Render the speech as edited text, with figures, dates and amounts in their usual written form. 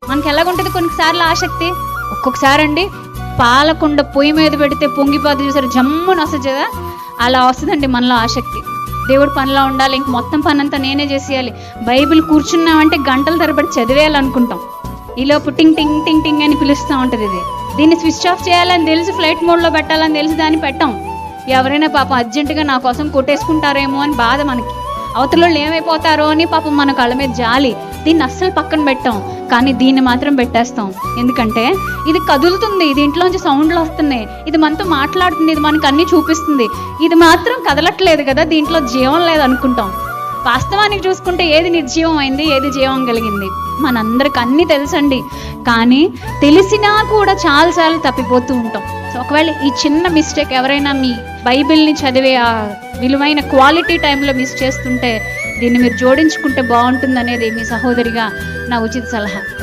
మనకి ఎలాగుంటుంది కొన్నిసార్లు ఆసక్తి, ఒక్కొక్కసారి అండి పాలకుండ పొయ్యి మీద పెడితే పొంగిపోద్ది చూసారు, జమ్మున వస్తుంది కదా, అలా వస్తుందండి మనలో ఆసక్తి. దేవుడు పనిలో ఉండాలి, ఇంక మొత్తం పని అంతా నేనే చేసేయాలి. బైబిల్ కూర్చున్నామంటే గంటల తరబడి చదివేయాలనుకుంటాం, ఈలోపు టింగ్ టింగ్ టింగ్ టింగ్ అని పిలుస్తూ ఉంటుంది. దీన్ని స్విచ్ ఆఫ్ చేయాలని తెలిసి, ఫ్లైట్ మోడ్లో పెట్టాలని తెలిసి దాన్ని పెట్టాం. ఎవరైనా పాపం అర్జెంటుగా నా కోసం కొట్టేసుకుంటారేమో అని బాధ మనకి, అవతల వాళ్ళు ఏమైపోతారో అని పాపం మన కళ్ళ మీద జాలి. దీన్ని అస్సలు పక్కన పెట్టాం, కానీ దీన్ని మాత్రం పెట్టేస్తాం. ఎందుకంటే ఇది కదులుతుంది, దీంట్లోంచి సౌండ్లు వస్తున్నాయి, ఇది మనతో మాట్లాడుతుంది, ఇది మనకు అన్నీ చూపిస్తుంది. ఇది మాత్రం కదలట్లేదు కదా, దీంట్లో జీవం లేదు అనుకుంటాం. వాస్తవానికి చూసుకుంటే ఏది నిర్జీవం అయింది, ఏది జీవం కలిగింది మనందరికి అన్నీ తెలుసండి. కానీ తెలిసినా కూడా చాలాసార్లు తప్పిపోతూ ఉంటాం. సో ఒకవేళ ఈ చిన్న మిస్టేక్ ఎవరైనా మీ బైబిల్ని చదివే ఆ విలువైన క్వాలిటీ టైంలో మిస్ చేస్తుంటే, దీన్ని మీరు జోడించుకుంటే బాగుంటుంది అనేది మీ సహోదరిగా నా ఉచిత సలహా.